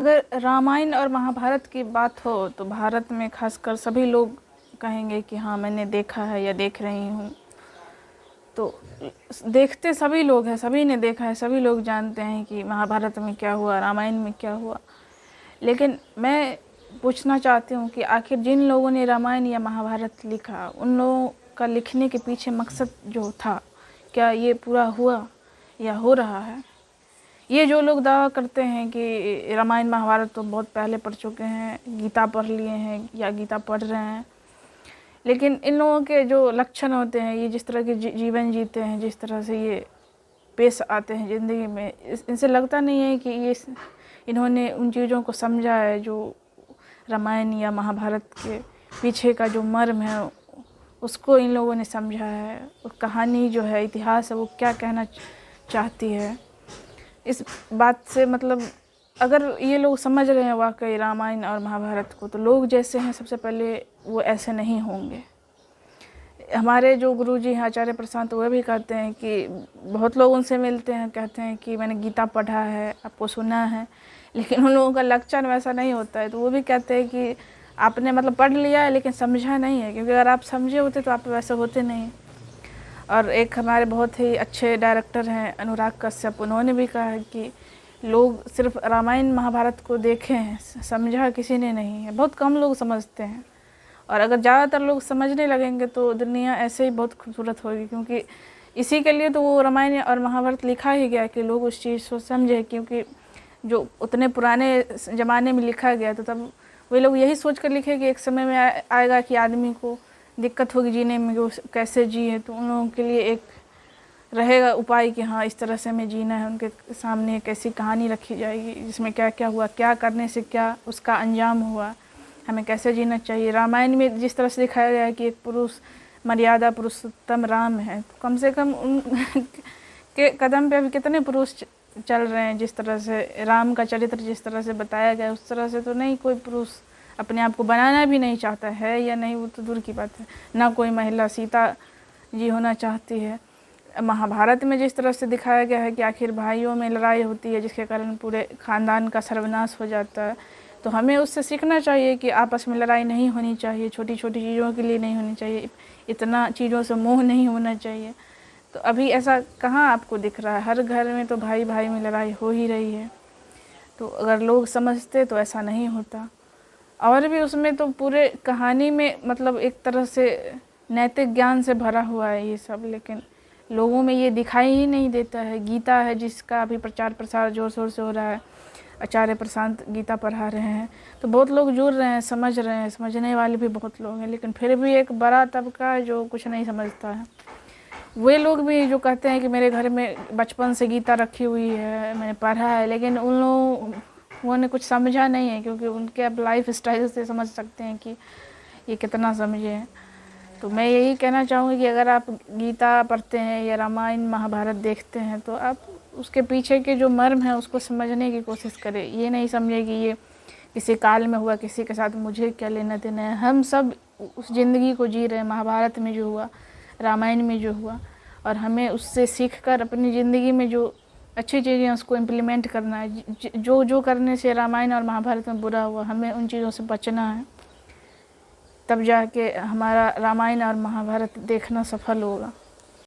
अगर रामायण और महाभारत की बात हो तो भारत में खासकर सभी लोग कहेंगे कि हाँ मैंने देखा है या देख रही हूँ। तो देखते सभी लोग हैं, सभी ने देखा है, सभी लोग जानते हैं कि महाभारत में क्या हुआ, रामायण में क्या हुआ। लेकिन मैं पूछना चाहती हूँ कि आखिर जिन लोगों ने रामायण या महाभारत लिखा, उन लोगों का लिखने के पीछे मकसद जो था, क्या ये पूरा हुआ या हो रहा है? ये जो लोग दावा करते हैं कि रामायण महाभारत तो बहुत पहले पढ़ चुके हैं, गीता पढ़ लिए हैं या गीता पढ़ रहे हैं, लेकिन इन लोगों के जो लक्षण होते हैं, ये जिस तरह के जीवन जीते हैं, जिस तरह से ये पेश आते हैं ज़िंदगी में, इनसे लगता नहीं है कि ये इन्होंने उन चीज़ों को समझा है जो रामायण या महाभारत के पीछे का जो मर्म है उसको इन लोगों ने समझा है। और कहानी जो है, इतिहास है, वो क्या कहना चाहती है, इस बात से मतलब अगर ये लोग समझ रहे हैं वाकई रामायण और महाभारत को, तो लोग जैसे हैं सबसे पहले वो ऐसे नहीं होंगे। हमारे जो गुरुजी हैं आचार्य प्रशांत, वह भी कहते हैं कि बहुत लोग उनसे मिलते हैं, कहते हैं कि मैंने गीता पढ़ा है, आपको सुना है, लेकिन उन लोगों का लक्षण वैसा नहीं होता है। तो वो भी कहते हैं कि आपने मतलब पढ़ लिया है लेकिन समझा नहीं है, क्योंकि अगर आप समझे होते तो आप वैसे होते नहीं। और एक हमारे बहुत ही अच्छे डायरेक्टर हैं अनुराग कश्यप, उन्होंने भी कहा है कि लोग सिर्फ रामायण महाभारत को देखे हैं, समझा किसी ने नहीं है, बहुत कम लोग समझते हैं। और अगर ज़्यादातर लोग समझने लगेंगे तो दुनिया ऐसे ही बहुत खूबसूरत होगी, क्योंकि इसी के लिए तो वो रामायण और महाभारत लिखा ही गया कि लोग उस चीज़ को समझे। क्योंकि जो उतने पुराने ज़माने में लिखा गया, तो तब वे लोग यही सोच कर लिखे कि एक समय में आएगा कि आदमी को दिक्कत होगी जीने में, वो कैसे जिए। तो उन लोगों के लिए एक रहेगा उपाय कि हाँ इस तरह से हमें जीना है। उनके सामने एक ऐसी कहानी रखी जाएगी जिसमें क्या क्या हुआ, क्या करने से क्या उसका अंजाम हुआ, हमें कैसे जीना चाहिए। रामायण में जिस तरह से दिखाया गया है कि एक पुरुष मर्यादा पुरुषोत्तम राम है, तो कम से कम उन के कदम पे अभी कितने पुरुष चल रहे हैं। जिस तरह से राम का चरित्र जिस तरह से बताया गया, उस तरह से तो नहीं कोई पुरुष अपने आप को बनाना भी नहीं चाहता है, या नहीं वो तो दूर की बात है, ना कोई महिला सीता जी होना चाहती है। महाभारत में जिस तरह से दिखाया गया है कि आखिर भाइयों में लड़ाई होती है जिसके कारण पूरे ख़ानदान का सर्वनाश हो जाता है, तो हमें उससे सीखना चाहिए कि आपस में लड़ाई नहीं होनी चाहिए, छोटी छोटी चीज़ों के लिए नहीं होनी चाहिए, इतना चीज़ों से मोह नहीं होना चाहिए। तो अभी ऐसा कहाँ आपको दिख रहा है? हर घर में तो भाई भाई में लड़ाई हो ही रही है। तो अगर लोग समझते तो ऐसा नहीं होता। और भी उसमें तो पूरे कहानी में मतलब एक तरह से नैतिक ज्ञान से भरा हुआ है ये सब, लेकिन लोगों में ये दिखाई ही नहीं देता है। गीता है जिसका अभी प्रचार प्रसार ज़ोर शोर से हो रहा है, आचार्य प्रशांत गीता पढ़ा रहे हैं, तो बहुत लोग जुड़ रहे हैं, समझ रहे हैं, समझने वाले भी बहुत लोग हैं, लेकिन फिर भी एक बड़ा तबका है जो कुछ नहीं समझता है। वे लोग भी जो कहते हैं कि मेरे घर में बचपन से गीता रखी हुई है, मैंने पढ़ा है, लेकिन उन लोगों ने कुछ समझा नहीं है, क्योंकि उनके अब लाइफ स्टाइल से समझ सकते हैं कि ये कितना समझे हैं। तो मैं यही कहना चाहूँगी कि अगर आप गीता पढ़ते हैं या रामायण महाभारत देखते हैं, तो आप उसके पीछे के जो मर्म है उसको समझने की कोशिश करें। ये नहीं समझे कि ये किसी काल में हुआ, किसी के साथ मुझे क्या लेना देना है। हम सब उस ज़िंदगी को जी रहे हैं, महाभारत में जो हुआ, रामायण में जो हुआ, और हमें उससे सीख कर अपनी ज़िंदगी में जो अच्छी चीज़ें उसको इम्प्लीमेंट करना है। जो जो करने से रामायण और महाभारत में बुरा हुआ, हमें उन चीज़ों से बचना है, तब जाके हमारा रामायण और महाभारत देखना सफल होगा।